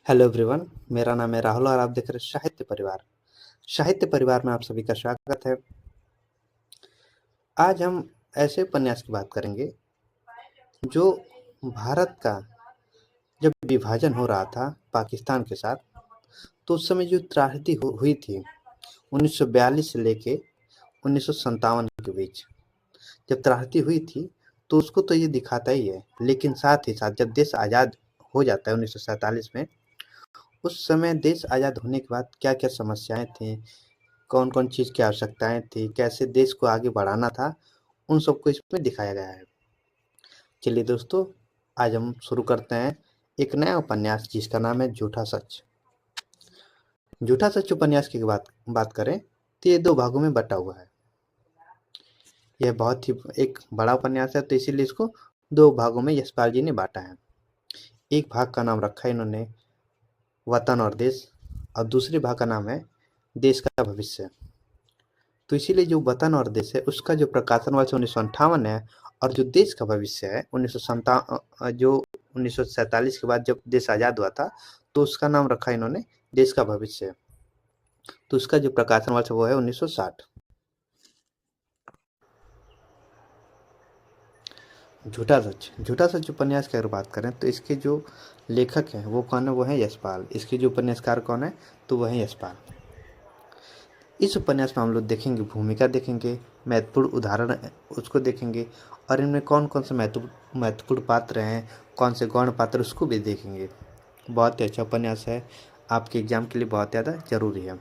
Hello everyone, मेरा नाम है राहुल और आप देख रहे हैं साहित्य परिवार। साहित्य परिवार में आप सभी का स्वागत है। आज हम ऐसे उपन्यास की बात करेंगे जो भारत का जब विभाजन हो रहा था पाकिस्तान के साथ, तो उस समय जो त्रासदी हुई थी 1942 से लेके 1957 के बीच जब त्रासदी हुई थी, तो उसको तो ये दिखाता ही है, लेकिन साथ ही साथ जब देश आज़ाद हो जाता है 1947 में, उस समय देश आज़ाद होने के बाद क्या-क्या समस्याएँ थीं, कौन-कौन चीज़ की आवश्यकताएँ थी, कैसे देश को आगे बढ़ाना था, उन सबको इसमें दिखाया गया है। चलिए दोस्तों, आज हम शुरू करते हैं एक नया उपन्यास जिसका नाम है झूठा सच। झूठा सच उपन्यास की बात बात करें तो ये 2 भागों में बँटा हुआ है। यह बहुत ही एक बड़ा उपन्यास है, तो इसीलिए इसको 2 भागों में यशपाल जी ने बाँटा है। एक भाग का नाम रखा है इन्होंने वतन और देश, और दूसरे भाग का नाम है देश का भविष्य। तो इसीलिए जो वतन और देश है उसका जो प्रकाशन वर्ष 1958 है, और जो देश का भविष्य है जो 1947 के बाद जब देश आज़ाद हुआ था, तो उसका नाम रखा इन्होंने देश का भविष्य। तो उसका जो प्रकाशन वर्ष वो है 1960। झूठा सच उपन्यास की अगर बात करें तो इसके जो लेखक हैं वो कौन है, वो है यशपाल। इसके जो उपन्यासकार कौन है, तो वह है यशपाल। इस उपन्यास में हम लोग देखेंगे, भूमिका देखेंगे, महत्वपूर्ण उदाहरण उसको देखेंगे, और इनमें कौन-कौन से महत्वपूर्ण पात्र हैं, कौन से गौण पात्र उसको भी देखेंगे। बहुत ही अच्छा उपन्यास है, आपके एग्जाम के लिए बहुत ज़्यादा ज़रूरी है।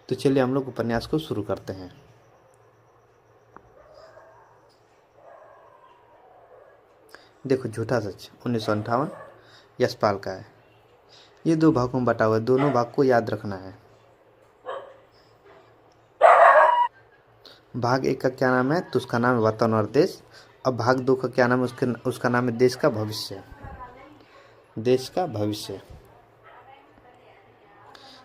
तो चलिए हम लोग उपन्यास को शुरू करते हैं। देखो, झूठा सच 1958 यशपाल का है। ये 2 भागों में बँटा हुआ है, दोनों भाग को याद रखना है। भाग 1 का क्या नाम है, तो उसका नाम है वतन और देश। अब भाग 2 का क्या नाम है, उसका नाम है देश का भविष्य। देश का भविष्य।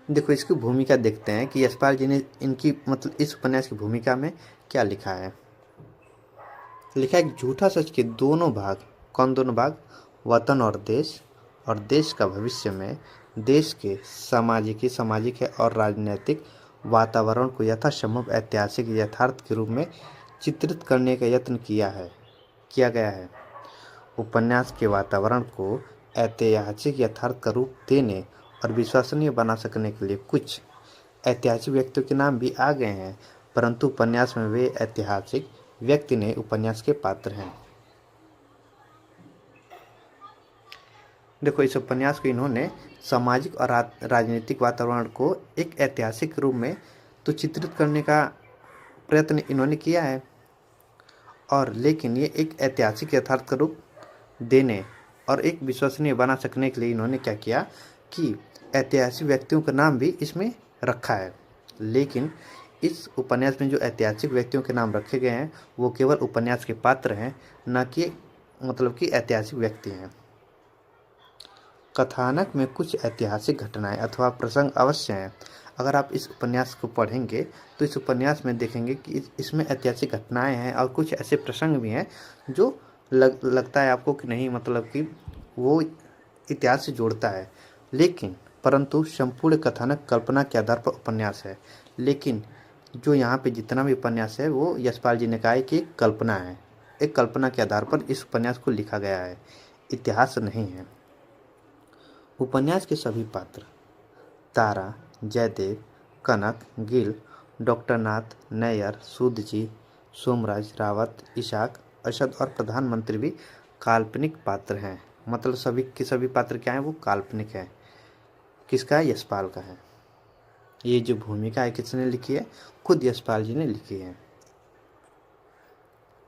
देखो, इसकी भूमिका देखते हैं कि यशपाल जी ने इनकी मतलब इस उपन्यास की भूमिका में क्या लिखा है। लिखा है कि झूठा सच के दोनों भाग, कौन दोनों भाग, वतन और देश का भविष्य में देश के सामाजिक है और राजनीतिक वातावरण को यथासंभव ऐतिहासिक यथार्थ के रूप में चित्रित करने का यत्न किया गया है। उपन्यास के वातावरण को ऐतिहासिक यथार्थ का रूप देने और विश्वसनीय बना सकने के लिए कुछ ऐतिहासिक व्यक्तियों के नाम भी आ गए हैं, परंतु उपन्यास में वे ऐतिहासिक व्यक्ति नहीं, उपन्यास के पात्र हैं। देखो, इस उपन्यास को इन्होंने सामाजिक और राजनीतिक वातावरण को एक ऐतिहासिक रूप में तो चित्रित करने का प्रयत्न इन्होंने किया है, और लेकिन ये एक ऐतिहासिक यथार्थ का रूप देने और एक विश्वसनीय बना सकने के लिए इन्होंने क्या किया कि ऐतिहासिक व्यक्तियों का नाम भी इसमें रखा है। लेकिन इस उपन्यास में जो ऐतिहासिक व्यक्तियों के नाम रखे गए हैं वो केवल उपन्यास के पात्र हैं, न कि मतलब कि ऐतिहासिक व्यक्ति हैं। कथानक में कुछ ऐतिहासिक घटनाएं अथवा प्रसंग अवश्य हैं। अगर आप इस उपन्यास को पढ़ेंगे तो इस उपन्यास में देखेंगे कि इसमें ऐतिहासिक घटनाएं हैं और कुछ ऐसे प्रसंग भी हैं जो लगता है आपको कि नहीं, मतलब कि वो इतिहास से जोड़ता है, लेकिन परंतु संपूर्ण कथानक कल्पना के आधार पर उपन्यास है। लेकिन जो यहाँ पे जितना भी उपन्यास है वो यशपाल जी ने कहा है कि एक कल्पना है, एक कल्पना के आधार पर इस उपन्यास को लिखा गया है, इतिहास नहीं है। उपन्यास के सभी पात्र तारा, जयदेव, कनक, गिल, डॉक्टर नाथ, नैयर, सूद जी, सोमराज, रावत, इशाक, अरशद और प्रधानमंत्री भी काल्पनिक पात्र हैं। मतलब सभी के सभी पात्र क्या हैं, वो काल्पनिक हैं। किसका है, यशपाल का है। ये जो भूमिका है किसने लिखी है, खुद यशपाल जी ने लिखी है।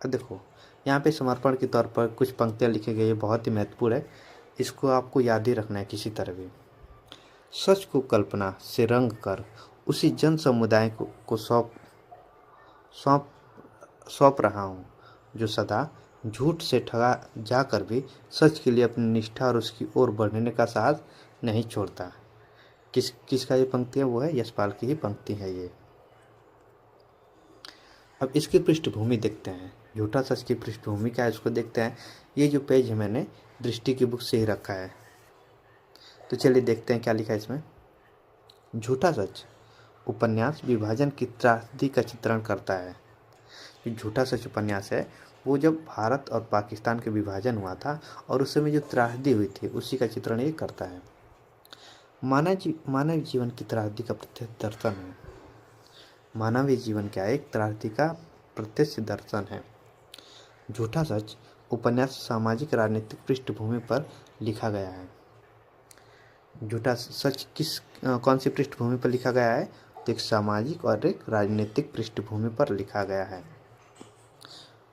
अब देखो, यहाँ पे समर्पण के तौर पर कुछ पंक्तियाँ लिखी गई है, बहुत ही महत्वपूर्ण है, इसको आपको याद ही रखना है किसी तरह भी। सच को कल्पना से रंग कर उसी जन समुदाय को सौंप सौंप रहा हूँ, जो सदा झूठ से ठगा जाकर भी सच के लिए अपनी निष्ठा और उसकी ओर बढ़ने का साहस नहीं छोड़ता। किसका ये पंक्ति है, वो है यशपाल की ही पंक्ति है ये। अब इसकी पृष्ठभूमि देखते हैं, झूठा सच की पृष्ठभूमि क्या है उसको देखते हैं। ये जो पेज है मैंने दृष्टि की बुक से ही रखा है। तो चलिए देखते हैं क्या लिखा है इसमें। झूठा सच उपन्यास विभाजन की त्रासदी का चित्रण करता है। जो झूठा सच उपन्यास है वो जब भारत और पाकिस्तान के विभाजन हुआ था और उस समय जो त्रासदी हुई थी उसी का चित्रण ये करता है। मानव जीवन की त्रासदी का प्रत्यक्ष दर्शन है। मानवीय जीवन क्या है? एक त्रासदी का प्रत्यक्ष दर्शन है। झूठा सच उपन्यास सामाजिक राजनीतिक पृष्ठभूमि पर लिखा गया है। झूठा सच कौन सी पृष्ठभूमि पर लिखा गया है? तो एक सामाजिक और एक राजनीतिक पृष्ठभूमि पर लिखा गया है।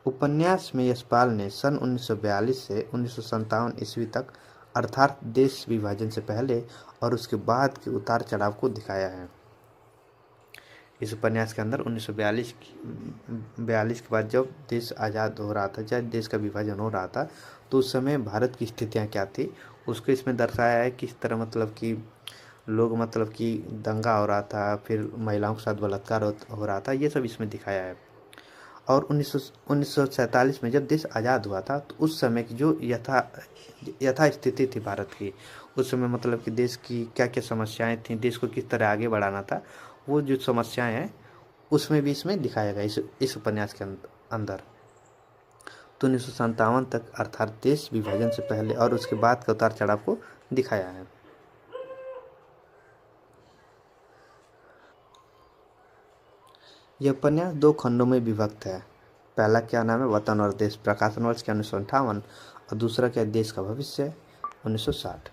उपन्यास में यशपाल ने सन 1942 से 1957 ईस्वी तक अर्थात देश विभाजन से पहले और उसके बाद के उतार चढ़ाव को दिखाया है। इस उपन्यास के अंदर 1942 के बाद जब देश आज़ाद हो रहा था, जब देश का विभाजन हो रहा था, तो उस समय भारत की स्थितियाँ क्या थी उसको इसमें दर्शाया है। किस तरह मतलब कि लोग मतलब कि दंगा हो रहा था, फिर महिलाओं के साथ बलात्कार हो रहा था, ये सब इसमें दिखाया है। और 1947 में जब देश आज़ाद हुआ था तो उस समय की जो यथा स्थिति थी भारत की, उस समय मतलब कि देश की क्या क्या समस्याएं थीं, देश को किस तरह आगे बढ़ाना था, वो जो समस्याएं हैं उसमें भी इसमें दिखाया गया इस उपन्यास के अंदर। तो 1957 तक अर्थात देश विभाजन से पहले और उसके बाद के उतार चढ़ाव को दिखाया है। यह उपन्यास 2 खंडों में विभक्त है। पहला क्या नाम है? वतन और देश, प्रकाशन वर्ष क्या 1958, और दूसरा क्या? देश का भविष्य 1960।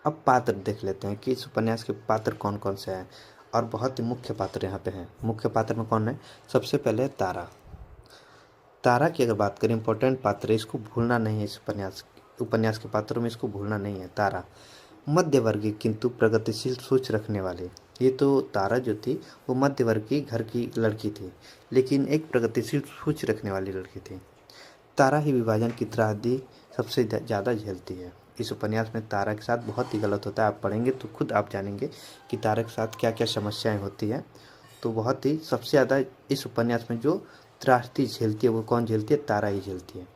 अब पात्र देख लेते हैं कि इस उपन्यास के पात्र कौन कौन से हैं, और बहुत ही मुख्य पात्र यहाँ पे हैं। मुख्य पात्र में कौन है? सबसे पहले है तारा। तारा की अगर बात करें, इंपॉर्टेंट पात्र है, इसको भूलना नहीं है। इस उपन्यास के पात्रों में इसको भूलना नहीं है। तारा मध्यवर्गीय किंतु प्रगतिशील सोच रखने वाले। ये तो तारा जो थी वो मध्यवर्गीय घर की लड़की थी, लेकिन एक प्रगतिशील सोच रखने वाली लड़की थी। तारा ही विभाजन की त्रासदी सबसे ज़्यादा झेलती है। इस उपन्यास में तारा के साथ बहुत ही गलत होता है। आप पढ़ेंगे तो खुद आप जानेंगे कि तारा के साथ क्या क्या समस्याएं होती हैं। तो बहुत ही सबसे ज़्यादा इस उपन्यास में जो त्रासदी झेलती है वो कौन झेलती है? तारा ही झेलती है।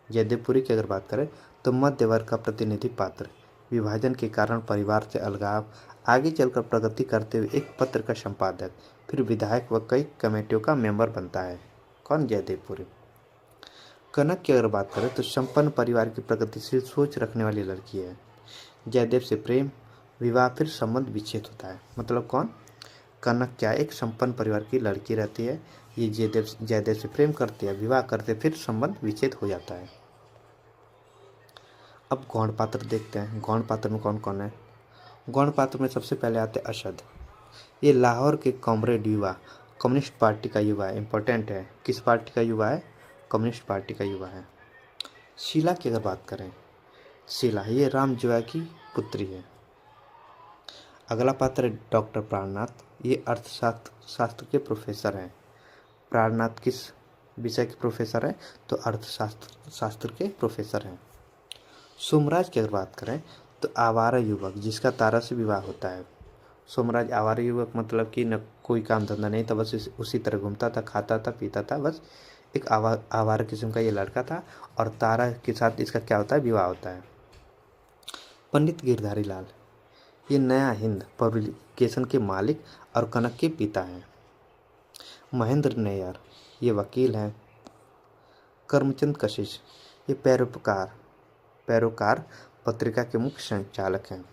जयदेवपुरी की अगर बात करें तो मध्य वर्ग का प्रतिनिधि पात्र, विभाजन के कारण परिवार से अलगाव, आगे चलकर प्रगति करते हुए एक पत्र का संपादक, फिर विधायक व कई कमेटियों का मेंबर बनता है। कौन? जयदेवपुरी। कनक की अगर बात करें तो संपन्न परिवार की प्रगतिशील सोच रखने वाली लड़की है। जयदेव से प्रेम, विवाह, फिर संबंध विच्छेद होता है। मतलब कौन? कनक क्या? एक संपन्न परिवार की लड़की रहती है। ये जयदेव से प्रेम करती है, विवाह करते, फिर संबंध विच्छेद हो जाता है। अब गौण पात्र देखते हैं। गौण पात्र में कौन कौन है? गौण पात्र में सबसे पहले आते हैं अशद। ये लाहौर के कॉमरेड युवा, कम्युनिस्ट पार्टी का युवा है। इंपॉर्टेंट है। किस पार्टी का युवा है? कम्युनिस्ट पार्टी का युवा है। शीला की अगर बात करें, शीला ये राम जोया की पुत्री है। अगला पात्र है डॉक्टर प्राणनाथ। ये अर्थशास्त्र शास्त्र के प्रोफेसर हैं। प्राणनाथ किस विषय के प्रोफेसर हैं? तो शास्त्र के प्रोफेसर हैं। सोमराज की अगर बात करें तो आवारा युवक जिसका तारा से विवाह होता है। सोमराज आवारा युवक मतलब कि न कोई काम धंधा नहीं था, बस उसी तरह घूमता था, खाता था, पीता था, बस एक आवारा किस्म का ये लड़का था। और तारा के साथ इसका क्या होता है? विवाह होता है। पंडित गिरधारी लाल ये नया हिंद पब्लिकेशन के मालिक और कनक के पिता हैं। महेंद्र नैयर ये वकील हैं। करमचंद कशिश ये पैरोकार पत्रिका के मुख्य संचालक हैं।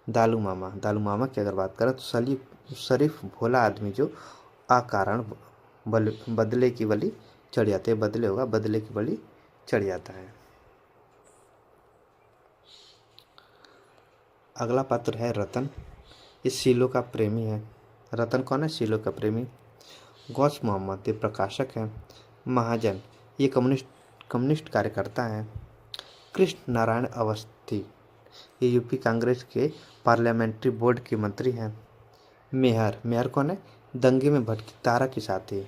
दालू मामा की अगर बात करें तो शरीफ भोला आदमी जो अकारण बदले की बलि चढ़ जाते हैं। बदले की बलि चढ़ जाता है। अगला पात्र है रतन। ये शीलो का प्रेमी है। रतन कौन है? शीलो का प्रेमी। गौस मोहम्मद ये प्रकाशक हैं। महाजन ये कम्युनिस्ट कार्यकर्ता हैं। कृष्ण नारायण अवस्थी ये यूपी कांग्रेस के पार्लियामेंट्री बोर्ड के मंत्री हैं। मेहर कौन है? दंगे में भटकी तारा के साथी।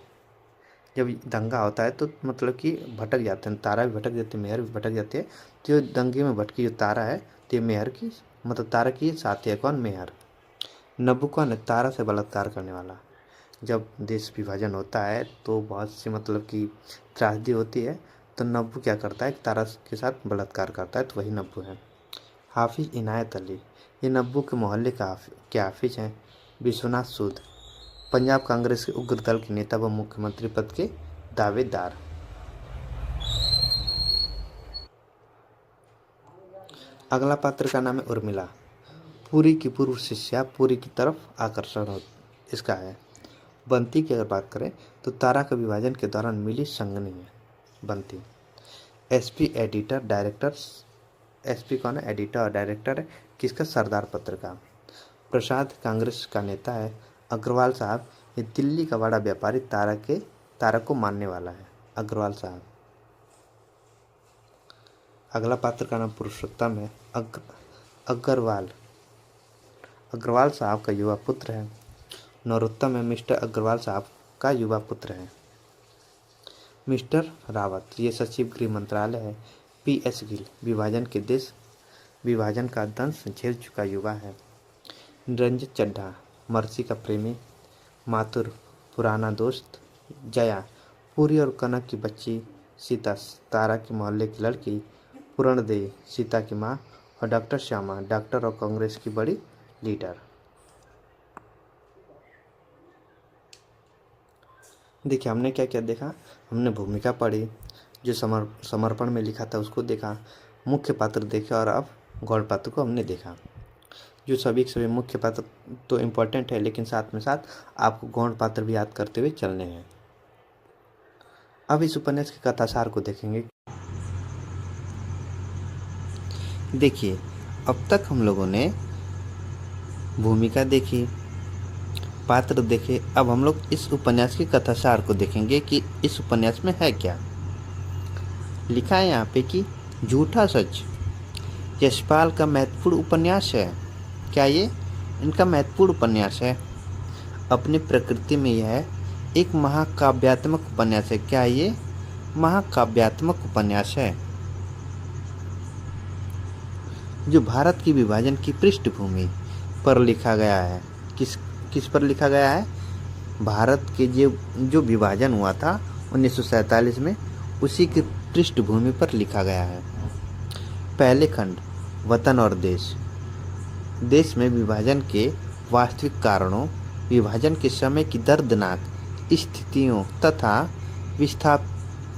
जब दंगा होता है तो मतलब कि भटक जाते हैं, तारा भी भटक जाती है, मेहर भी भटक जाती है। तो जो दंगे में भटकी जो तारा है तो ये मेहर की मतलब तारा की साथी है। कौन? मेहर। नब्बू कौन है? तारा से बलात्कार करने वाला। जब देश विभाजन होता है तो बहुत सी मतलब कि त्रासदी होती है, तो नब्बू क्या करता है, तारा के साथ बलात्कार करता है, तो वही नब्बू है। हाफिज इनायत अली, ये नब्बू के मोहल्ले के हाफिज हैं। विश्वनाथ सूद, पंजाब कांग्रेस के उग्र दल के नेता व मुख्यमंत्री पद के दावेदार। अगला पात्र का नाम है उर्मिला, पुरी की पूर्व शिष्या, पुरी की तरफ आकर्षण हो इसका है। बंती की अगर बात करें तो तारा का विभाजन के दौरान मिली संगनी है बंती। एसपी एडिटर डायरेक्टर, एसपी कौन है, एडिटर और डायरेक्टर है किसका, सरदार पत्र का। प्रसाद कांग्रेस का नेता है। अग्रवाल साहब, ये दिल्ली का बड़ा व्यापारी तारा को मानने वाला है, अग्रवाल साहब। अगला पात्र का नाम पुरुषोत्तम है। अग्रवाल साहब का युवा पुत्र है। नरोत्तम है, मिस्टर अग्रवाल साहब का युवा पुत्र है। मिस्टर रावत, ये सचिव गृह मंत्रालय है। पीएस गिल, विभाजन का दंश झेल चुका युवा है। रंजित चड्ढा, मर्सी का प्रेमी। माथुर, पुराना दोस्त। जया, पुरी और कनक की बच्ची। सीता, तारा के मोहल्ले की लड़की। पूरणदेवी, सीता की माँ। और डॉक्टर श्यामा, डॉक्टर और कांग्रेस की बड़ी लीडर। देखिए हमने क्या क्या देखा, हमने भूमिका पढ़ी, जो समर्पण में लिखा था उसको देखा, मुख्य पात्र देखे और अब गौड़ पात्र को हमने देखा। जो सभी के सभी मुख्य पात्र तो इम्पोर्टेंट है, लेकिन साथ में साथ आपको गौड़ पात्र भी याद करते हुए चलने हैं। अब इस उपन्यास के कथासार को देखेंगे। देखिए अब तक हम लोगों ने भूमिका देखी, पात्र देखे, अब हम लोग इस उपन्यास के कथासार को देखेंगे कि इस उपन्यास में है क्या। लिखा है यहाँ पे कि झूठा सच यशपाल का महत्वपूर्ण उपन्यास है। क्या ये इनका महत्वपूर्ण उपन्यास है? अपनी प्रकृति में यह एक महाकाव्यात्मक उपन्यास है। क्या ये महाकाव्यात्मक उपन्यास है? जो भारत की विभाजन की पृष्ठभूमि पर लिखा गया है। किस पर लिखा गया है? भारत के जो विभाजन हुआ था 1947 में, उसी की पृष्ठभूमि पर लिखा गया है। पहले खंड, वतन और देश। देश में विभाजन के वास्तविक कारणों, विभाजन के समय की दर्दनाक स्थितियों तथा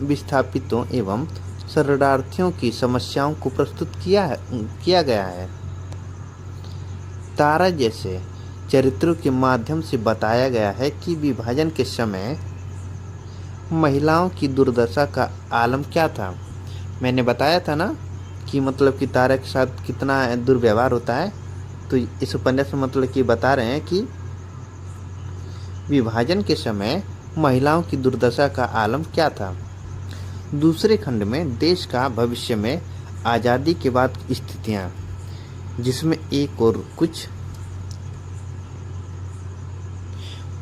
विस्थापितों एवं शरणार्थियों की समस्याओं को प्रस्तुत किया गया है। तारा जैसे चरित्रों के माध्यम से बताया गया है कि विभाजन के समय महिलाओं की दुर्दशा का आलम क्या था। मैंने बताया था ना कि मतलब कि तारा के साथ कितना दुर्व्यवहार होता है, तो इस उपन्यास में मतलब कि बता रहे हैं कि विभाजन के समय महिलाओं की दुर्दशा का आलम क्या था। दूसरे खंड में देश का भविष्य में आज़ादी के बाद की स्थितियाँ, जिसमें एक और कुछ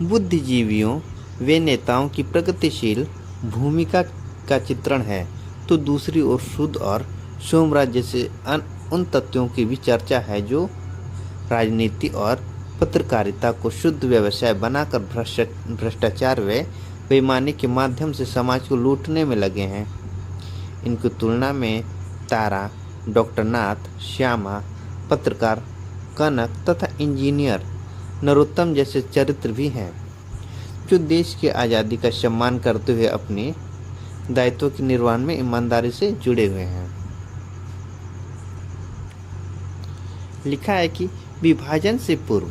बुद्धिजीवियों व नेताओं की प्रगतिशील भूमिका का चित्रण है, तो दूसरी ओर शुद्ध और सोमराज जैसे उन तत्वों की भी चर्चा है जो राजनीति और पत्रकारिता को शुद्ध व्यवसाय बनाकर भ्रष्टाचार व बेईमानी के माध्यम से समाज को लूटने में लगे हैं। इनकी तुलना में तारा, डॉक्टर नाथ, श्यामा, पत्रकार कनक तथा इंजीनियर नरोत्तम जैसे चरित्र भी हैं, जो देश की आज़ादी का सम्मान करते हुए अपने दायित्वों के निर्वहन में ईमानदारी से जुड़े हुए हैं। लिखा है कि विभाजन से पूर्व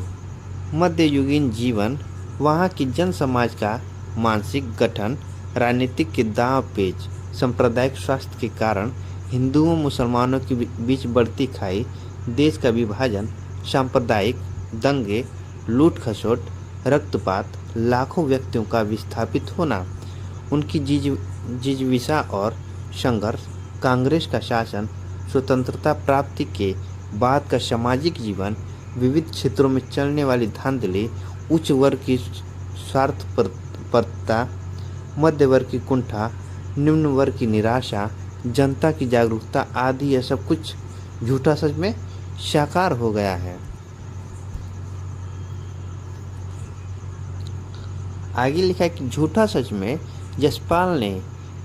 मध्ययुगीन जीवन, वहाँ की जन समाज का मानसिक गठन, राजनीतिक के दांव पेच, सांप्रदायिक स्वास्थ्य के कारण हिंदुओं मुसलमानों के बीच बढ़ती खाई, देश का विभाजन, सांप्रदायिक दंगे, लूट खसोट, रक्तपात, लाखों व्यक्तियों का विस्थापित होना, उनकी जिजीविषा और संघर्ष, कांग्रेस का शासन, स्वतंत्रता प्राप्ति के बाद का सामाजिक जीवन, विविध क्षेत्रों में चलने वाली धांधली, उच्च वर्ग की स्वार्थपरता, मध्य वर्ग की कुंठा, निम्न वर्ग की निराशा, जनता की जागरूकता आदि, यह सब कुछ झूठा सच में साकार हो गया है। आगे लिखा है कि झूठा सच में यशपाल ने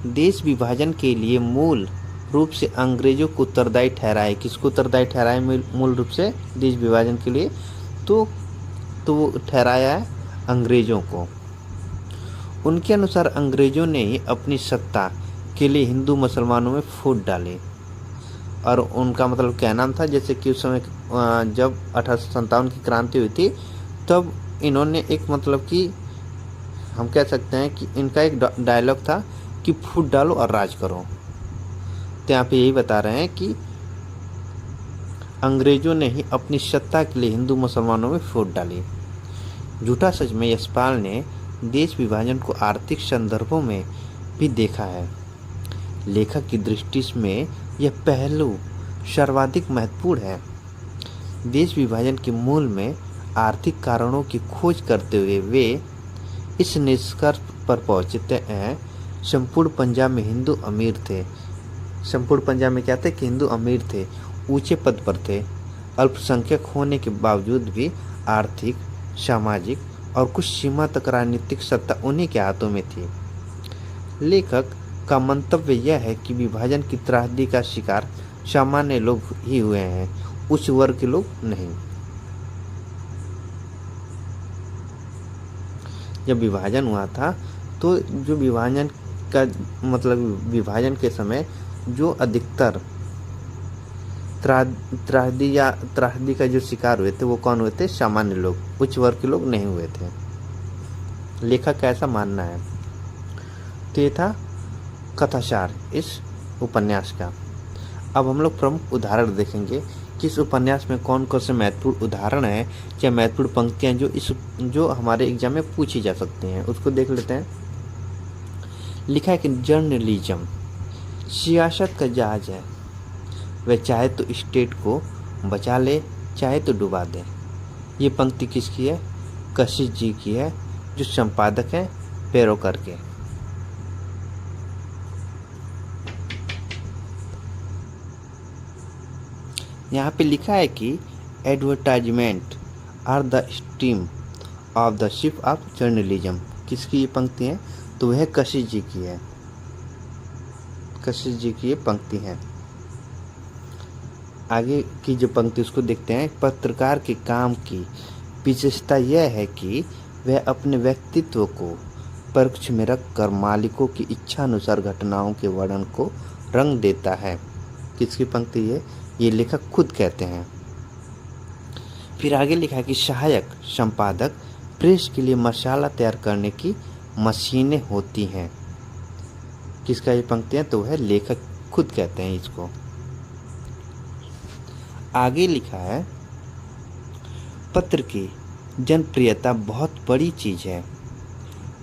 देश विभाजन के लिए मूल रूप से अंग्रेजों को उत्तरदायी ठहराए। किसको उत्तरदायी ठहराए मूल रूप से देश विभाजन के लिए? तो वो ठहराया है अंग्रेजों को। उनके अनुसार अंग्रेजों ने ही अपनी सत्ता के लिए हिंदू मुसलमानों में फूट डाली। और उनका मतलब क्या नाम था, जैसे कि उस समय जब 1857 की क्रांति हुई थी, तब इन्होंने एक मतलब कि हम कह सकते हैं कि इनका एक डायलॉग था कि फूट डालो और राज करो। तो यहाँ पे यही बता रहे हैं कि अंग्रेजों ने ही अपनी सत्ता के लिए हिंदू मुसलमानों में फूट डाली। झूठा सच में यशपाल ने देश विभाजन को आर्थिक संदर्भों में भी देखा है। लेखक की दृष्टि में यह पहलू सर्वाधिक महत्वपूर्ण है। देश विभाजन के मूल में आर्थिक कारणों की खोज करते हुए वे इस निष्कर्ष पर पहुंचते हैं, संपूर्ण पंजाब में हिंदू अमीर थे। संपूर्ण पंजाब में क्या थे कि हिंदू अमीर थे, ऊंचे पद पर थे। अल्पसंख्यक होने के बावजूद भी आर्थिक, सामाजिक और कुछ सीमा तक राजनीतिक सत्ता उन्हीं के हाथों में थी। लेखक का मंतव्य यह है कि विभाजन की त्रासदी का शिकार सामान्य लोग ही हुए हैं, उच्च वर्ग के लोग नहीं। जब विभाजन हुआ था तो जो विभाजन का मतलब विभाजन के समय जो अधिकतर त्रासदी का जो शिकार हुए थे वो कौन हुए थे? सामान्य लोग, उच्च वर्ग के लोग नहीं हुए थे। लेखक का ऐसा मानना है। तो ये था कथासार इस उपन्यास का। अब हम लोग प्रमुख उदाहरण देखेंगे कि इस उपन्यास में कौन कौन से महत्वपूर्ण उदाहरण हैं या महत्वपूर्ण पंक्तियां जो हमारे एग्जाम में पूछी जा सकती हैं, उसको देख लेते हैं। लिखा है कि जर्नलिज्म सियासत का जहाज है, वह चाहे तो स्टेट को बचा ले, चाहे तो डुबा दे। ये पंक्ति किसकी है? कशिश जी की है, जो संपादक हैं पेरोकर के। यहाँ पे लिखा है कि advertisement are the steam of the ship of journalism. किसकी ये पंक्ति है? तो वह कशिश जी की है। कशिश जी की ये पंक्ति है। आगे की जो पंक्ति उसको देखते हैं। पत्रकार के काम की विशेषता यह है कि वह अपने व्यक्तित्व को पक्ष में रखकर मालिकों की इच्छा अनुसार घटनाओं के वर्णन को रंग देता है। किसकी पंक्ति है? ये लेखक खुद कहते हैं। फिर आगे लिखा है कि सहायक संपादक प्रेस के लिए मसाला तैयार करने की मशीनें होती हैं। किसका ये पंक्तियां? तो है लेखक खुद कहते हैं इसको। आगे लिखा है पत्र की जनप्रियता बहुत बड़ी चीज है,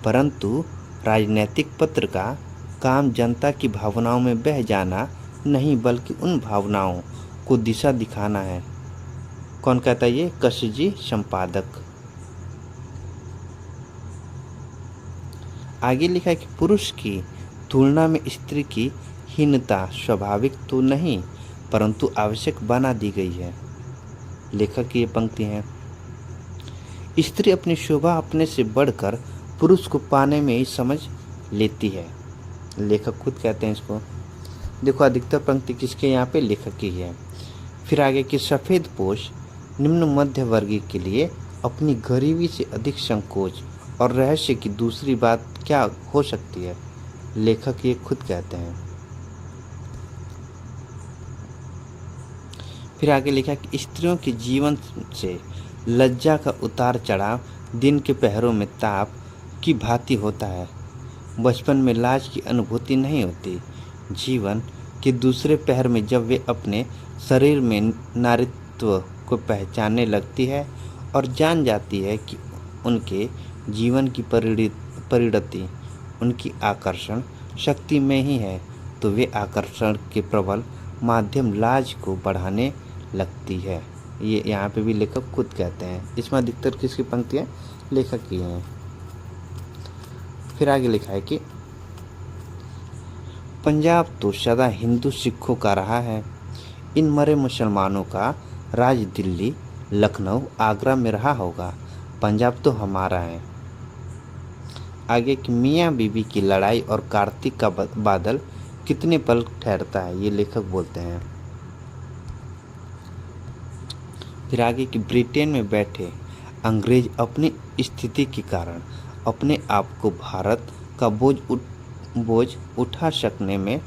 परंतु राजनीतिक पत्र का काम जनता की भावनाओं में बह जाना नहीं, बल्कि उन भावनाओं को दिशा दिखाना है। कौन कहता है ये? कशिश जी, संपादक। आगे लिखा है कि पुरुष की तुलना में स्त्री की हीनता स्वाभाविक तो नहीं, परंतु आवश्यक बना दी गई है। लेखक की ये पंक्ति है। स्त्री अपनी शोभा अपने से बढ़कर पुरुष को पाने में ही समझ लेती है। लेखक खुद कहते हैं इसको। देखो अधिकतर पंक्ति किसके यहाँ पे? लेखक की है। फिर आगे की सफ़ेद पोश निम्न मध्य वर्गीय के लिए अपनी गरीबी से अधिक संकोच और रहस्य की दूसरी बात क्या हो सकती है? लेखक ये खुद कहते हैं। फिर आगे लिखा कि स्त्रियों के जीवन से लज्जा का उतार चढ़ाव दिन के पहरों में ताप की भांति होता है। बचपन में लाज की अनुभूति नहीं होती। जीवन के दूसरे पहर में जब वे अपने शरीर में नारीत्व को पहचानने लगती है और जान जाती है कि उनके जीवन की परिणति उनकी आकर्षण शक्ति में ही है, तो वे आकर्षण के प्रबल माध्यम लाज को बढ़ाने लगती है। ये यहाँ पे भी लेखक खुद कहते हैं। इसमें अधिकतर किसकी पंक्तियाँ? लेखक की हैं। फिर आगे लिखा है कि पंजाब तो सदा हिंदू सिखों का रहा है। इन मरे मुसलमानों का राज दिल्ली, लखनऊ, आगरा में रहा होगा। पंजाब तो हमारा है। आगे कि मियाँ बीवी की लड़ाई और कार्तिक का बादल कितने पल ठहरता है, ये लेखक बोलते हैं। फिर आगे कि ब्रिटेन में बैठे अंग्रेज अपनी स्थिति के कारण अपने आप को भारत का बोझ उठा सकने में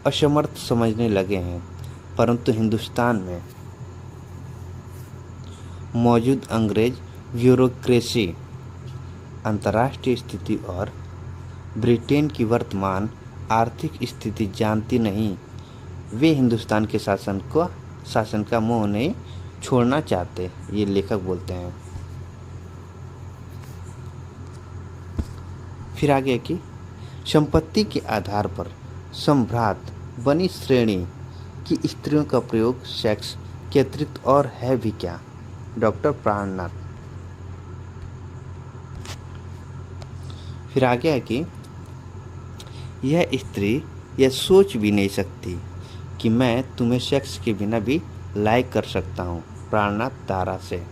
असमर्थ समझने लगे हैं, परंतु हिंदुस्तान में मौजूद अंग्रेज ब्यूरोक्रेसी, अंतर्राष्ट्रीय स्थिति और ब्रिटेन की वर्तमान आर्थिक स्थिति जानती नहीं। वे हिंदुस्तान के शासन का मोह नहीं छोड़ना चाहते, ये लेखक बोलते हैं। फिर आगे कि संपत्ति के आधार पर सम्भ्रात बनी श्रेणी की स्त्रियों का प्रयोग सेक्स के अतिरिक्त और है भी क्या, डॉक्टर प्राणनाथ। फिर आगे है कि यह स्त्री यह सोच भी नहीं सकती कि मैं तुम्हें सेक्स के बिना भी लाइक कर सकता हूँ, प्राणनाथ तारा से।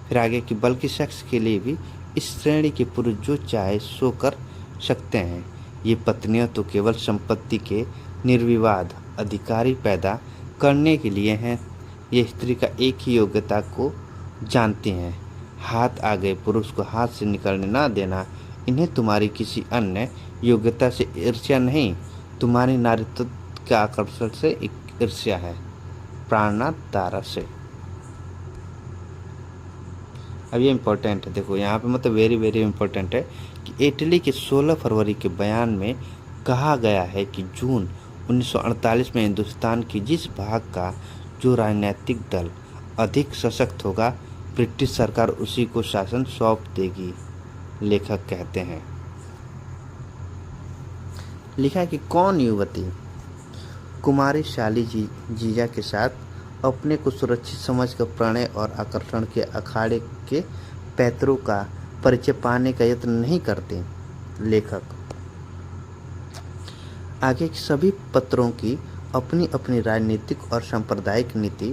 फिर आगे कि बल्कि सेक्स के लिए भी इस श्रेणी के पुरुष जो चाहे सो कर सकते हैं। ये पत्नियां तो केवल संपत्ति के निर्विवाद अधिकारी पैदा करने के लिए हैं। ये स्त्री का एक ही योग्यता को जानती हैं, हाथ आ गए पुरुष को हाथ से निकलने ना देना। इन्हें तुम्हारी किसी अन्य योग्यता से ईर्ष्या नहीं, तुम्हारी नारीत्व के आकर्षण से ईर्ष्या है, प्राणनाथ तारा से। अब ये इम्पोर्टेंट है, देखो यहाँ पे मतलब वेरी वेरी इम्पोर्टेंट है कि इटली के 16 फरवरी के बयान में कहा गया है कि जून 1948 में हिंदुस्तान की जिस भाग का जो राजनीतिक दल अधिक सशक्त होगा, ब्रिटिश सरकार उसी को शासन सौंप देगी, लेखक कहते हैं। लिखा है कि कौन युवती कुमारी शाली जीजा के साथ अपने को सुरक्षित समझकर प्रणय और आकर्षण के अखाड़े के पैतरों का परिचय पाने का यत्न नहीं करते, लेखक। आगे के सभी पत्रों की अपनी अपनी राजनीतिक और सांप्रदायिक नीति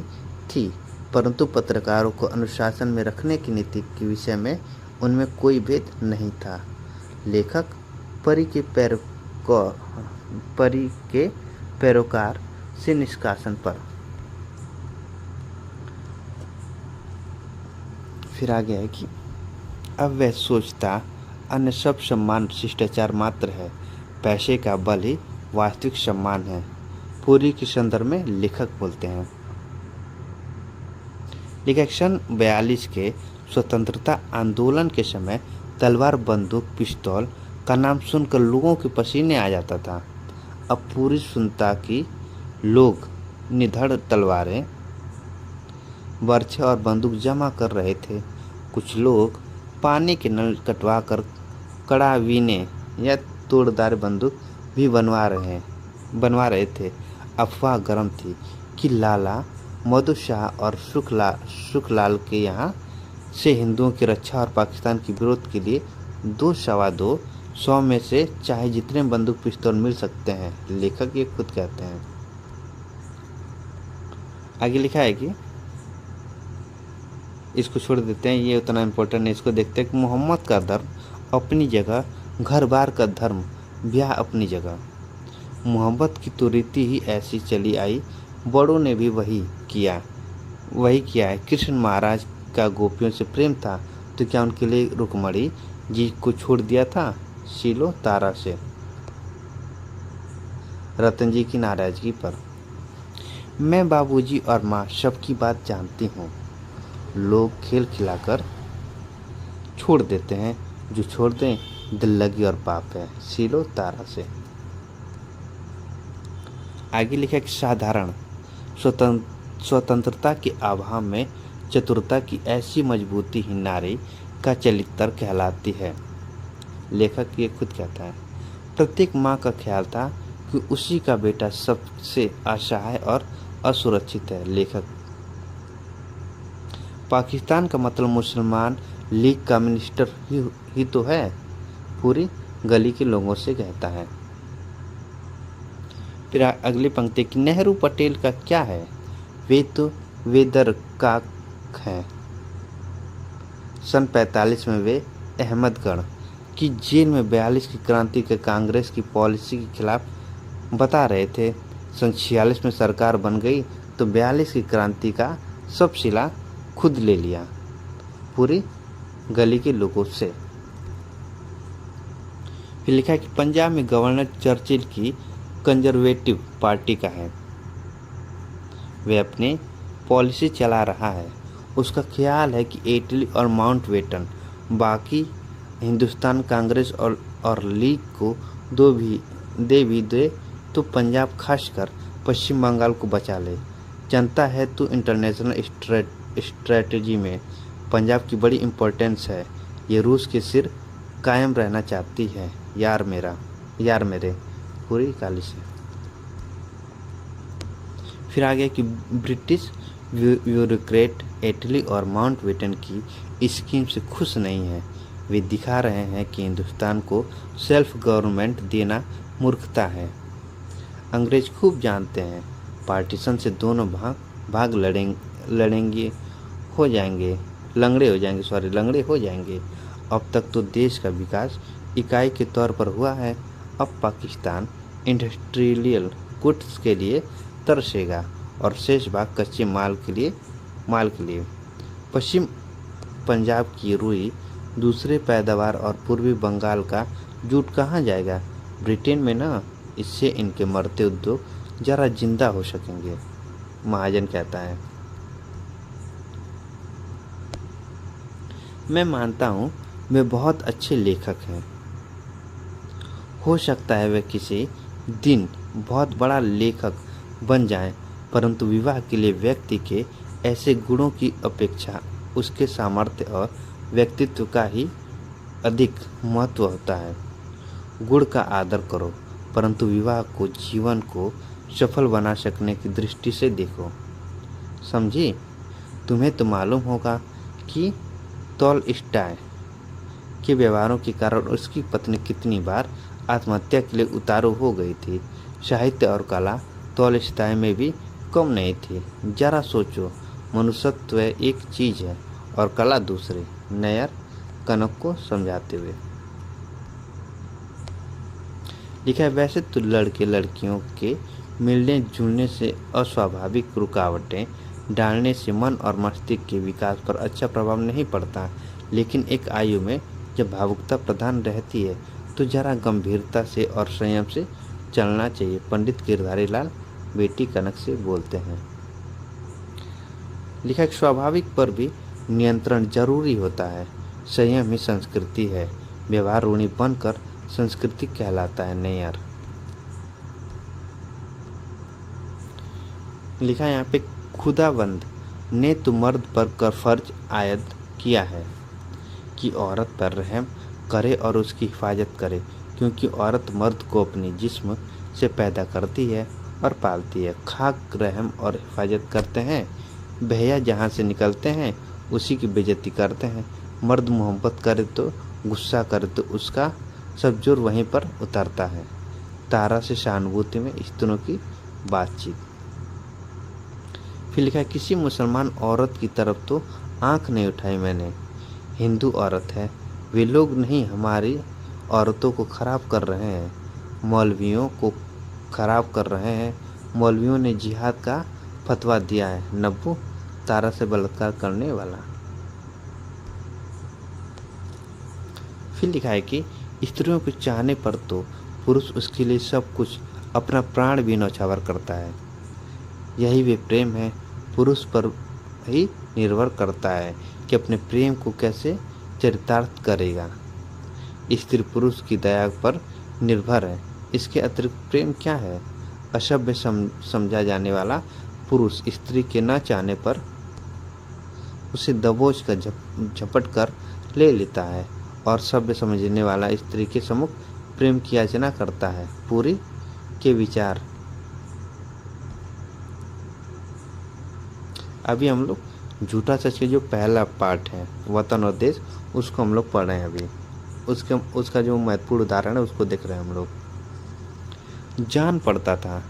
थी, परंतु पत्रकारों को अनुशासन में रखने की नीति के विषय में उनमें कोई भेद नहीं था, लेखक। परी के पैरोकार से निष्कासन पर। फिर आगे है कि अब वह सोचता अन्य सब सम्मान शिष्टाचार मात्र है, पैसे का बल ही वास्तविक सम्मान है, पूरी के संदर्भ में लेखक बोलते हैं। लेखक सन 42 के स्वतंत्रता आंदोलन के समय तलवार, बंदूक, पिस्तौल का नाम सुनकर लोगों के पसीने आ जाता था। अब पूरी सुनता कि लोग निधड़ तलवारें, बर्छे और बंदूक जमा कर रहे थे। कुछ लोग पानी के नल कटवा कर कड़ावीने या तोड़दार बंदूक भी बनवा रहे थे। अफवाह गर्म थी कि लाला मधु शाह और सुखलाल के यहाँ से हिंदुओं की रक्षा और पाकिस्तान के विरोध के लिए 200 में से चाहे जितने बंदूक पिस्तौल मिल सकते हैं, लेखक ये खुद कहते हैं। आगे लिखा है कि इसको छोड़ देते हैं, ये उतना इम्पोर्टेंट नहीं, इसको देखते हैं कि मोहम्मद का धर्म अपनी जगह, घर बार का धर्म, ब्याह अपनी जगह। मोहब्बत की तो रीति ही ऐसी चली आई, बड़ों ने भी वही किया है। कृष्ण महाराज का गोपियों से प्रेम था तो क्या उनके लिए रुक्मणी जी को छोड़ दिया था, शीलो तारा से। रतन जी की नाराजगी पर। मैं बाबूजी और माँ सबकी बात जानती हूँ, लोग खेल खिलाकर छोड़ देते हैं, जो छोड़ दें दिल लगी और पाप है, शीलो तारा से। आगे लिखा कि साधारण स्वतंत्रता के अभाव में चतुरता की ऐसी मजबूती ही नारी का चरित्र कहलाती है, लेखक ये खुद कहता है। प्रत्येक माँ का ख्याल था कि उसी का बेटा सबसे असहाय और असुरक्षित है, लेखक। पाकिस्तान का मतलब मुसलमान लीग का मिनिस्टर ही तो है, पूरी गली के लोगों से कहता है। फिर अगली पंक्ति कि नेहरू पटेल का क्या है, वे तो वेदरकाक हैं, सन 45 में वे अहमदगढ़ की जेल में 42 की क्रांति के कांग्रेस की पॉलिसी के खिलाफ बता रहे थे। सन 46 में सरकार बन गई तो 42 की क्रांति का सब सिला खुद ले लिया पूरी गली के लोगों से। फिर लिखा है कि पंजाब में गवर्नर चर्चिल की कंजर्वेटिव पार्टी का है, वे अपनी पॉलिसी चला रहा है। उसका ख्याल है कि इटली और माउंटबेटन बाकी हिंदुस्तान कांग्रेस और लीग को दे तो पंजाब खासकर पश्चिम बंगाल को बचा ले। जनता है तो इंटरनेशनल स्ट्रेटजी में पंजाब की बड़ी इम्पोर्टेंस है। ये रूस के सिर कायम रहना चाहती है यार मेरे पूरी काली से। फिर आ गया कि ब्रिटिश ब्यूरोक्रेट इटली और माउंटबेटन की स्कीम से खुश नहीं है। वे दिखा रहे हैं कि हिंदुस्तान को सेल्फ गवर्नमेंट देना मूर्खता है। अंग्रेज खूब जानते हैं पार्टीशन से दोनों भाग लड़ेंगे लंगड़े हो जाएंगे। अब तक तो देश का विकास इकाई के तौर पर हुआ है। अब पाकिस्तान इंडस्ट्रियल गुड्स के लिए तरसेगा और शेष भाग कच्चे माल के लिए। पश्चिम पंजाब की रुई, दूसरे पैदावार और पूर्वी बंगाल का जूट कहाँ जाएगा? ब्रिटेन में ना। इससे इनके मरते उद्योग जरा जिंदा हो सकेंगे, महाजन कहता है। मैं मानता हूँ वे बहुत अच्छे लेखक हैं। हो सकता है वे किसी दिन बहुत बड़ा लेखक बन जाएं, परंतु विवाह के लिए व्यक्ति के ऐसे गुणों की अपेक्षा उसके सामर्थ्य और व्यक्तित्व का ही अधिक महत्व होता है। गुण का आदर करो, परंतु विवाह को जीवन को सफल बना सकने की दृष्टि से देखो। समझी? तुम्हें तो मालूम होगा कि टॉलस्टॉय के व्यवहारों के कारण उसकी पत्नी कितनी बार आत्महत्या के लिए उतारू हो गई थी। साहित्य और कला टॉलस्टॉय में भी कम नहीं थी। जरा सोचो, मनुष्यत्व एक चीज है और कला दूसरी। नैयर कनक को समझाते हुए लिखा है, वैसे तो लड़के लड़कियों के मिलने जुलने से अस्वाभाविक रुकावटें डालने से मन और मस्तिष्क के विकास पर अच्छा प्रभाव नहीं पड़ता, लेकिन एक आयु में जब भावुकता प्रधान रहती है तो जरा गंभीरता से और संयम से चलना चाहिए। पंडित गिरधारी लाल बेटी कनक से बोलते हैं। लिखा है, स्वाभाविक पर भी नियंत्रण जरूरी होता है। संयम ही संस्कृति है। व्यवहार ऋणी बनकर संस्कृति कहलाता है। नैयर। लिखा है यहाँ पे, खुदावंद ने तो मर्द पर फर्ज आयद किया है कि औरत पर रहम करे और उसकी हिफाजत करे, क्योंकि औरत मर्द को अपनी जिस्म से पैदा करती है और पालती है। खाक रहम और हिफाजत करते हैं, भैया जहाँ से निकलते हैं उसी की बेइज्जती करते हैं। मर्द मोहब्बत करे तो गुस्सा करे तो उसका सब जोर वहीं पर उतरता है। तारा से सहानुभूति में स्त्रियों की बातचीत। फिर लिखा है, किसी मुसलमान औरत की तरफ तो आंख नहीं उठाई मैंने। हिंदू औरत है, वे लोग नहीं हमारी औरतों को खराब कर रहे हैं, मौलवियों को खराब कर रहे हैं। मौलवियों ने जिहाद का फतवा दिया है। नब्बू, तारा से बलात्कार करने वाला। फिर लिखा है कि स्त्रियों को चाहने पर तो पुरुष उसके लिए सब कुछ, अपना प्राण भी न्यौछावर करता है। यही वे प्रेम है। पुरुष पर ही निर्भर करता है कि अपने प्रेम को कैसे चरितार्थ करेगा। स्त्री पुरुष की दया पर निर्भर है। इसके अतिरिक्त प्रेम क्या है? असभ्य समझा जाने वाला पुरुष स्त्री के न चाहने पर उसे दबोच कर झपट कर ले लेता है और सभ्य समझने वाला स्त्री के सम्मुख प्रेम की याचना करता है। पूरी के विचार। अभी हम लोग झूठा सच के जो पहला पार्ट है वतन और देश, उसको हम लोग पढ़ रहे हैं। अभी उसका जो महत्वपूर्ण उदाहरण है उसको देख रहे हैं हम लोग। जान पड़ता था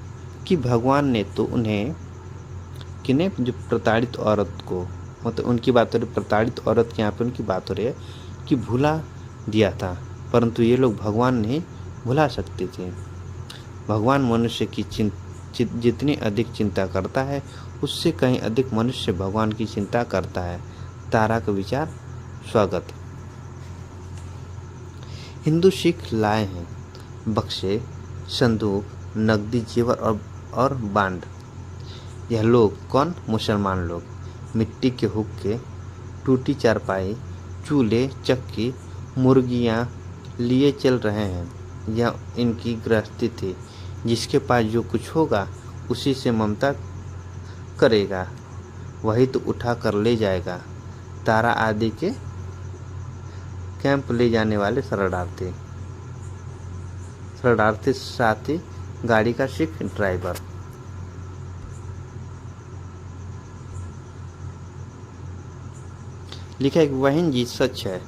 कि भगवान ने तो उन्हें, किन्हें, जो प्रताड़ित औरत को मतलब उनकी बात हो रही, प्रताड़ित औरत के यहाँ पे उनकी बात हो रही है कि भुला दिया था, परंतु ये लोग भगवान नहीं भुला सकते थे। भगवान मनुष्य की जितनी अधिक चिंता करता है, उससे कहीं अधिक मनुष्य भगवान की चिंता करता है। तारा का विचार स्वागत। हिंदू सिख लाए हैं बक्से, संदूक, नकदी, जेवर और बांड। यह लोग कौन? मुसलमान लोग। मिट्टी के हुक्के, टूटी चारपाई, चूल्हे, चक्की, मुर्गियां लिए चल रहे हैं। यह इनकी गृहस्थी थी। जिसके पास जो कुछ होगा उसी से ममता करेगा, वही तो उठा कर ले जाएगा। तारा आदि के कैंप ले जाने वाले शरणार्थी। शरणार्थी साथी, गाड़ी का सिख ड्राइवर। लिखा एक वहीन जी सच है,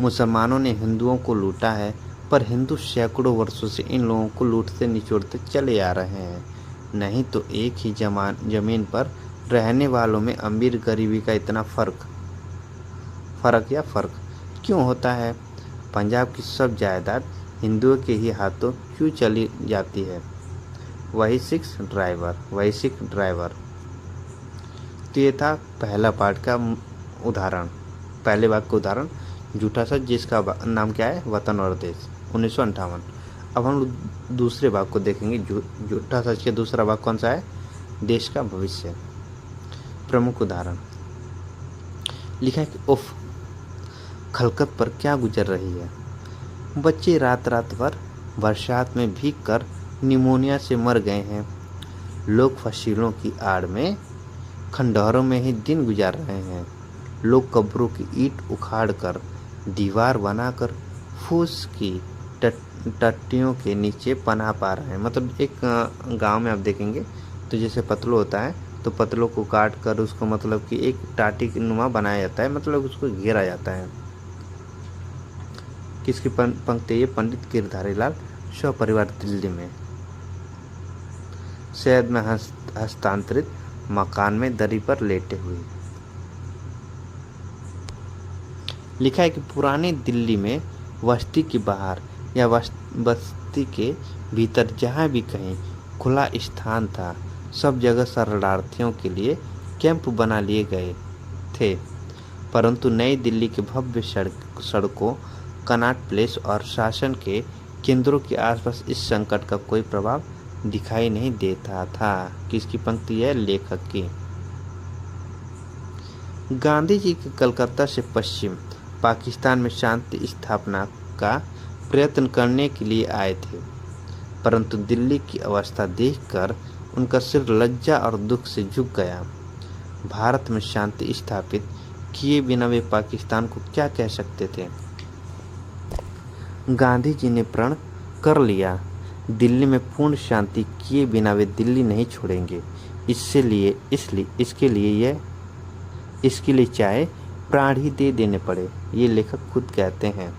मुसलमानों ने हिंदुओं को लूटा है, पर हिंदू सैकड़ों वर्षों से इन लोगों को लूटते निचोड़ते चले आ रहे हैं। नहीं तो एक ही जमीन पर रहने वालों में अमीर गरीबी का इतना फर्क क्यों होता है? पंजाब की सब जायदाद हिंदुओं के ही हाथों क्यों चली जाती है? वही सिख ड्राइवर। तो ये था पहला पार्ट का उदाहरण, पहले भाग का उदाहरण, झूठा सच, जिसका नाम क्या है? वतन और देश, 1958। अब हम लोग दूसरे भाग को देखेंगे। झूठा सच के दूसरा भाग कौन सा है? देश का भविष्य। प्रमुख उदाहरण। लिखा है कि उफ, खलकत पर क्या गुजर रही है। बच्चे रात रात भर बरसात में भीग कर निमोनिया से मर गए हैं। लोग फसीलों की आड़ में खंडहरों में ही दिन गुजार रहे हैं। लोग कब्रों की ईंट उखाड़ कर, दीवार बनाकर फूस की टट्टियों के नीचे पनाह पा रहे हैं। मतलब एक गांव में आप देखेंगे तो जैसे पतलो होता है, तो पतलों को काट कर उसको मतलब कि एक टाटी की नुमा बनाया जाता है, मतलब उसको घेरा जाता है। किसकी पंक्ति? ये पंडित गिरधारी लाल सपरिवार दिल्ली में शहद में हस्तांतरित मकान में दरी पर लेटे हुए। लिखा है कि पुरानी दिल्ली में बस्ती के बाहर या बस्ती के भीतर जहाँ भी कहीं खुला स्थान था, सब जगह शरणार्थियों के लिए कैंप बना लिए गए थे। परंतु नई दिल्ली के भव्य सड़कों, कनॉट प्लेस और शासन के केंद्रों के आसपास इस संकट का कोई प्रभाव दिखाई नहीं देता था। किसकी पंक्ति है? लेखक की। गांधी जी के कलकत्ता से पश्चिम पाकिस्तान में शांति स्थापना का प्रयत्न करने के लिए आए थे, परंतु दिल्ली की अवस्था देखकर उनका सिर लज्जा और दुख से झुक गया। भारत में शांति स्थापित किए बिना वे पाकिस्तान को क्या कह सकते थे? गांधी जी ने प्रण कर लिया, दिल्ली में पूर्ण शांति किए बिना वे दिल्ली नहीं छोड़ेंगे। इसके लिए चाहे प्राण ही दे देने पड़े, ये लेखक खुद कहते हैं।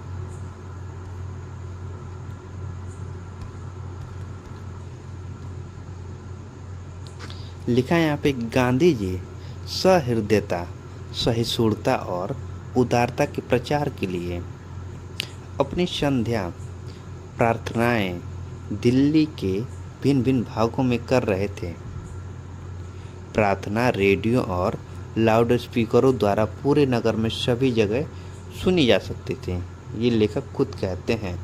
लिखा है यहाँ पे, गांधी जी सहृदयता, सहिष्णुता और उदारता के प्रचार के लिए अपनी संध्या प्रार्थनाएं दिल्ली के भिन्न भिन्न भागों में कर रहे थे। प्रार्थना रेडियो और लाउड स्पीकरों द्वारा पूरे नगर में सभी जगह सुनी जा सकती थी, ये लेखक खुद कहते हैं।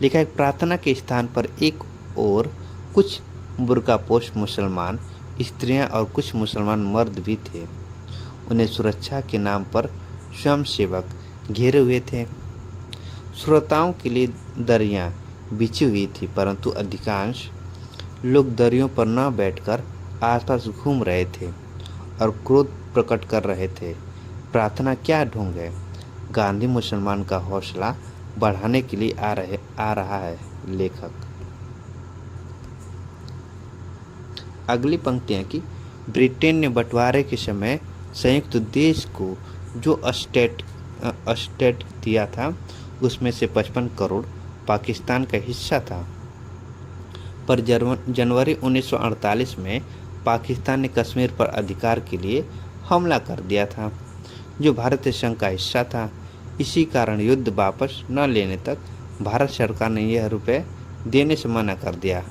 लिखा है, प्रार्थना के स्थान पर एक और कुछ बुर्कापोश मुसलमान स्त्रियां और कुछ मुसलमान मर्द भी थे। उन्हें सुरक्षा के नाम पर स्वयंसेवक घेरे हुए थे। श्रोताओं के लिए दरियां बिछी हुई थी, परंतु अधिकांश लोग दरियों पर न बैठकर आसपास घूम रहे थे और क्रोध प्रकट कर रहे थे। प्रार्थना क्या ढोंग है? गांधी मुसलमान का हौसला बढ़ाने के लिए आ रहा है। लेखक। अगली पंक्तियाँ की, ब्रिटेन ने बंटवारे के समय संयुक्त देश को जो स्टेट दिया था, उसमें से 55 करोड़ पाकिस्तान का हिस्सा था। पर जनवरी 1948 में पाकिस्तान ने कश्मीर पर अधिकार के लिए हमला कर दिया था, जो भारतीय संघ का हिस्सा था। इसी कारण युद्ध वापस न लेने तक भारत सरकार ने यह रुपये देने से मना कर दिया।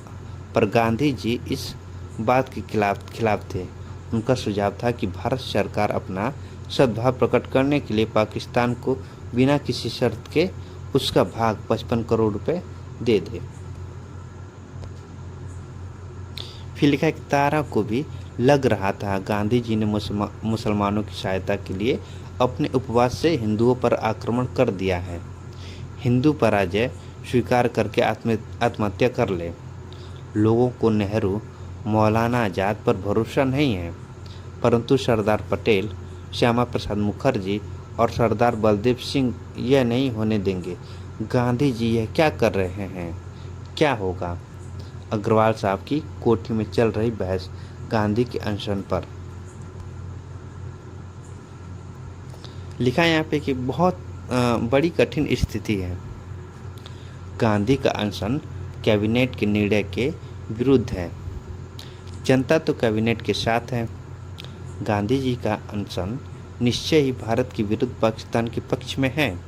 पर गांधी जी इस बात के खिलाफ थे। उनका सुझाव था कि भारत सरकार अपना सद्भाव प्रकट करने के लिए पाकिस्तान को बिना किसी शर्त के उसका भाग 55 करोड़ रुपए दे दे। फिर लिखा है कि तारा को भी लग रहा था गांधी जी ने मुसलमानों की सहायता के लिए अपने उपवास से हिंदुओं पर आक्रमण कर दिया है। हिंदू पराजय स्वीकार करके आत्महत्या कर ले। लोगों को नेहरू, मौलाना आजाद पर भरोसा नहीं है, परंतु सरदार पटेल, श्यामा प्रसाद मुखर्जी और सरदार बलदेव सिंह यह नहीं होने देंगे। गांधी जी यह क्या कर रहे हैं, क्या होगा? अग्रवाल साहब की कोठी में चल रही बहस गांधी के अनशन पर। लिखा है यहाँ पे कि बहुत बड़ी कठिन स्थिति है। गांधी का अनशन कैबिनेट के निर्णय के विरुद्ध है। जनता तो कैबिनेट के साथ है। गांधी जी का अनशन निश्चय ही भारत के विरुद्ध पाकिस्तान के पक्ष में है।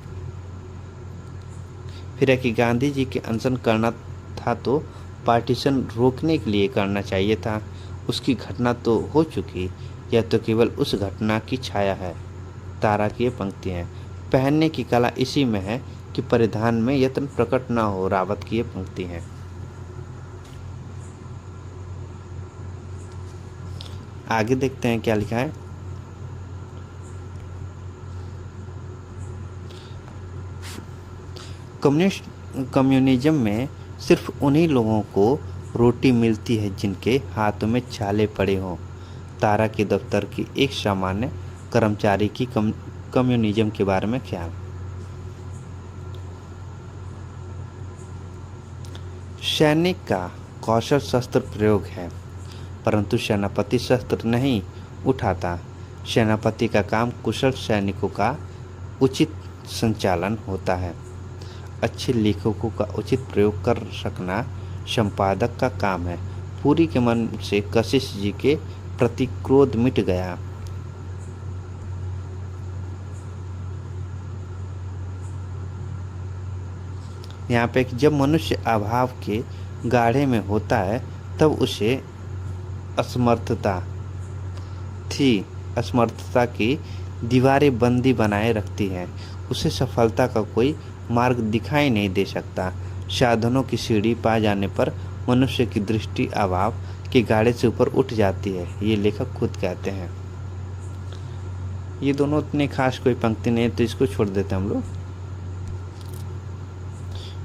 फिर है कि गांधी जी के अनशन करना था तो पार्टीशन रोकने के लिए करना चाहिए था। उसकी घटना तो हो चुकी, यह तो केवल उस घटना की छाया है। तारा की ये पंक्ति है। पहनने की कला इसी में है कि परिधान में यत्न प्रकट न हो। रावत की ये पंक्ति है। आगे देखते हैं क्या लिखा है। कम्युनिज्म में सिर्फ उन्हीं लोगों को रोटी मिलती है जिनके हाथों में छाले पड़े हों। तारा के दफ्तर की एक सामान्य कर्मचारी की कम्युनिज्म के बारे में ख्याल। सैनिक का कौशल शस्त्र प्रयोग है, परंतु सेनापति शस्त्र नहीं उठाता। सेनापति का काम कुशल सैनिकों का उचित संचालन होता है। अच्छे लेखकों का उचित प्रयोग कर सकना संपादक का काम है। पूरी के मन से कशिश जी के प्रति क्रोध मिट गया। यहाँ पे जब मनुष्य अभाव के गाढ़े में होता है तब उसे असमर्थता की दीवारें बंदी बनाए रखती हैं। उसे सफलता का कोई मार्ग दिखाई नहीं दे सकता। साधनों की सीढ़ी पा जाने पर मनुष्य की दृष्टि अभाव के गाढ़े से ऊपर उठ जाती है। ये लेखक खुद कहते हैं। ये दोनों इतने खास कोई पंक्ति नहीं है, तो इसको छोड़ देते हैं हम लोग।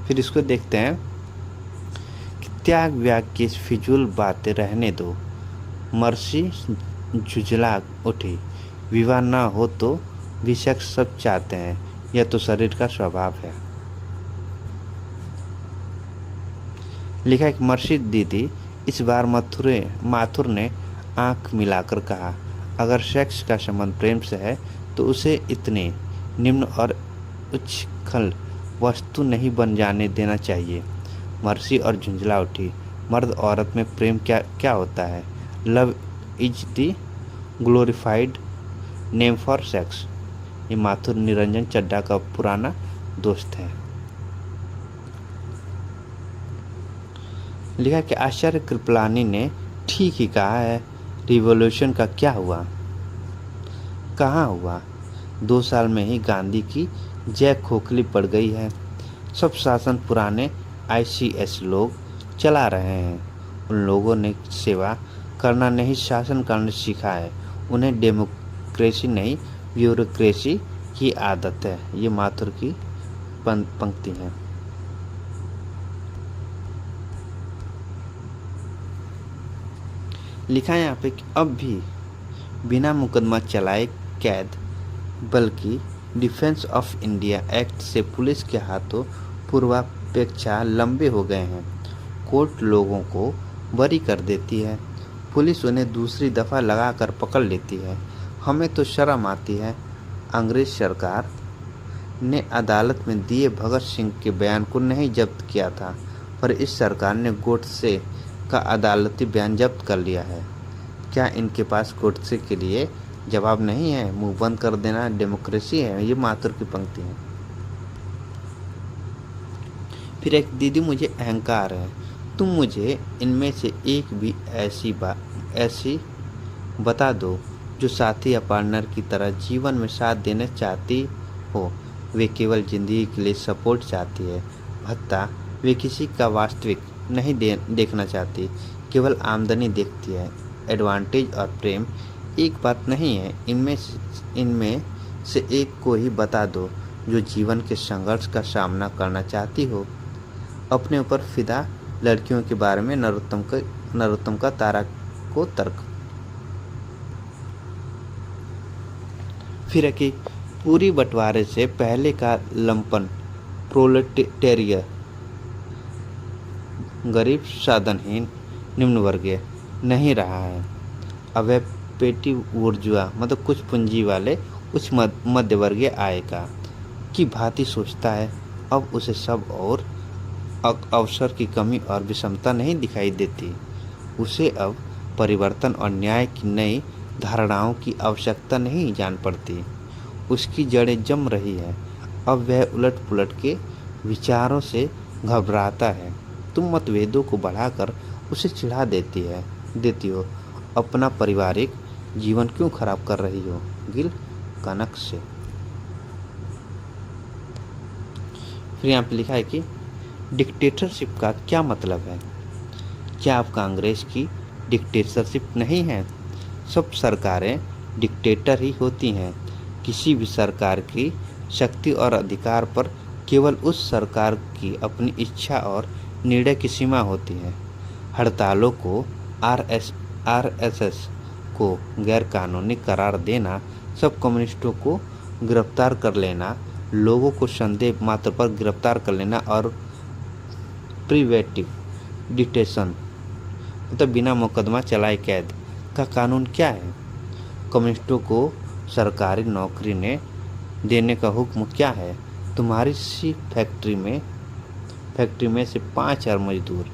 फिर इसको देखते हैं कि त्याग व्याग की फिजूल बातें रहने दो। मर्सी झुंझला उठी। विवाह ना हो तो भी शख्स सब चाहते हैं, यह तो शरीर का स्वभाव है। लिखा है कि मर्सी दीदी, इस बार माथुर ने आंख मिलाकर कहा, अगर सेक्स का संबंध प्रेम से है तो उसे इतने निम्न और उच्छृंखल वस्तु नहीं बन जाने देना चाहिए। मर्सी और झुंझला उठी। मर्द औरत में प्रेम क्या होता है? Love is the glorified name for sex. ये माथुर निरंजन चड्ढा का पुराना दोस्त है। लिखा कि आचार्य कृपलानी ने ठीक ही कहा है। रिवॉल्यूशन का क्या हुआ? कहाँ हुआ? 2 साल में ही गांधी की जय खोखली पड़ गई है। सब शासन पुराने ICS लोग चला रहे हैं। उन लोगों ने सेवा करना नहीं, शासन करना सीखा है। उन्हें डेमोक्रेसी नहीं, ब्यूरोक्रेसी की आदत है। ये माथुर की पंक्ति है। लिखा है यहाँ पे कि अब भी बिना मुकदमा चलाए कैद, बल्कि डिफेंस ऑफ इंडिया एक्ट से पुलिस के हाथों पूर्वापेक्षा लंबे हो गए हैं। कोर्ट लोगों को बरी कर देती है, पुलिस उन्हें दूसरी दफ़ा लगा कर पकड़ लेती है। हमें तो शर्म आती है। अंग्रेज सरकार ने अदालत में दिए भगत सिंह के बयान को नहीं जब्त किया था, पर इस सरकार ने गोडसे का अदालती बयान जब्त कर लिया है। क्या इनके पास गोडसे के लिए जवाब नहीं है, मुंह बंद कर देना डेमोक्रेसी है। ये माथुर की पंक्ति है। फिर एक, दीदी मुझे अहंकार है, तुम मुझे इनमें से एक भी ऐसी बता दो जो साथी या पार्टनर की तरह जीवन में साथ देना चाहती हो। वे केवल ज़िंदगी के लिए सपोर्ट चाहती है, भत्ता। वे किसी का वास्तविक नहीं देखना चाहती, केवल आमदनी देखती है। एडवांटेज और प्रेम एक बात नहीं है। इनमें से एक को ही बता दो जो जीवन के संघर्ष का सामना करना चाहती हो। अपने ऊपर फिदा लड़कियों के बारे में नरोत्तम का तारा को तर्क। फिर है कि पूरी बंटवारे से पहले का लंपन प्रोलेटेरिया, गरीब, साधनहीन, निम्नवर्गीय नहीं रहा है। अब वह पेटी बुर्जुआ मतलब कुछ पूंजी वाले उच्च मध्यवर्गीय आय की भांति सोचता है। अब उसे सब और अवसर की कमी और विषमता नहीं दिखाई देती। उसे अब परिवर्तन और न्याय की नई धारणाओं की आवश्यकता नहीं जान पड़ती। उसकी जड़ें जम रही है। अब वह उलट पुलट के विचारों से घबराता है। तुम मतभेदों को बढ़ाकर उसे चिढ़ा देती हो। अपना पारिवारिक जीवन क्यों खराब कर रही हो? गिल कनक से। फिर यहाँ पे लिखा है कि डिक्टेटरशिप का क्या मतलब है? क्या आप कांग्रेस की डिक्टेटरशिप नहीं है? सब सरकारें डिक्टेटर ही होती हैं। किसी भी सरकार की शक्ति और अधिकार पर केवल उस सरकार की अपनी इच्छा और निर्णय की सीमा होती है। हड़तालों को आरएसएस को गैरकानूनी करार देना, सब कम्युनिस्टों को गिरफ्तार कर लेना, लोगों को संदेह मात्र पर गिरफ्तार कर लेना और प्रिवेंटिव डिटेंशन मतलब बिना मुकदमा चलाए कैद का कानून क्या है? कम्युनिस्टों को सरकारी नौकरी देने का हुक्म क्या है? तुम्हारी सी फैक्ट्री में से 5,000 मजदूर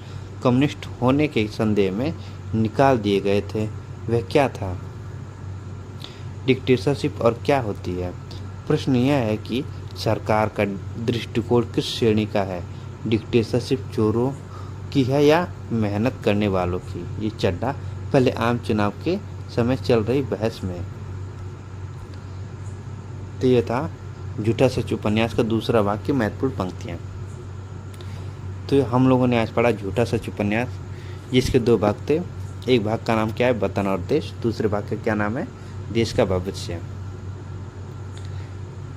कम्युनिस्ट होने के संदेह में निकाल दिए गए थे। वह क्या था? डिक्टेटरशिप और क्या होती है? प्रश्न यह है कि सरकार का दृष्टिकोण किस श्रेणी का है? डिक्टेटरशिप चोरों की है या मेहनत करने वालों की? ये चड्ढा पहले आम चुनाव के समय चल रही बहस में। तो ये था झूठा सच उपन्यास का दूसरा भाग की महत्वपूर्ण पंक्तियाँ। तो हम लोगों ने आज पढ़ा झूठा सच उपन्यास, जिसके 2 भाग थे। एक भाग का नाम क्या है? वतन और देश। दूसरे भाग का क्या नाम है? देश का भविष्य।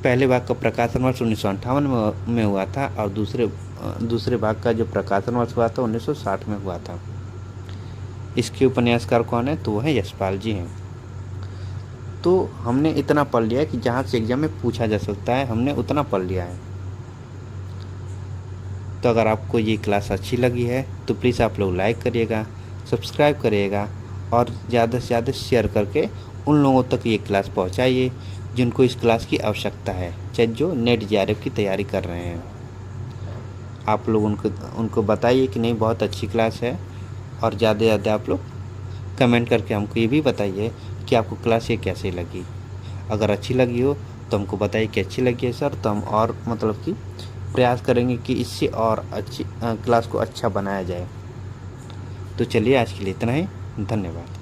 पहले भाग का प्रकाशन वर्ष 1958 में हुआ था और दूसरे भाग का जो प्रकाशन वर्ष हुआ था 1960 में हुआ था। इसके उपन्यासकार कौन है? तो वह यशपाल जी हैं। तो हमने इतना पढ़ लिया है कि जहाँ से एग्जाम में पूछा जा सकता है, हमने उतना पढ़ लिया है। तो अगर आपको ये क्लास अच्छी लगी है तो प्लीज़ आप लोग लाइक करिएगा, सब्सक्राइब करिएगा और ज़्यादा से ज़्यादा शेयर करके उन लोगों तक ये क्लास पहुँचाइए जिनको इस क्लास की आवश्यकता है, चाहे जो नेट जेआरएफ की तैयारी कर रहे हैं। आप लोग उनको बताइए कि नहीं बहुत अच्छी क्लास है, और ज़्यादा से ज़्यादा आप लोग कमेंट करके हमको ये भी बताइए कि आपको क्लास ये कैसी लगी। अगर अच्छी लगी हो तो हमको बताइए कि अच्छी लगी है सर, तो हम और मतलब कि प्रयास करेंगे कि इससे और अच्छी क्लास को अच्छा बनाया जाए। तो चलिए आज के लिए इतना ही, धन्यवाद।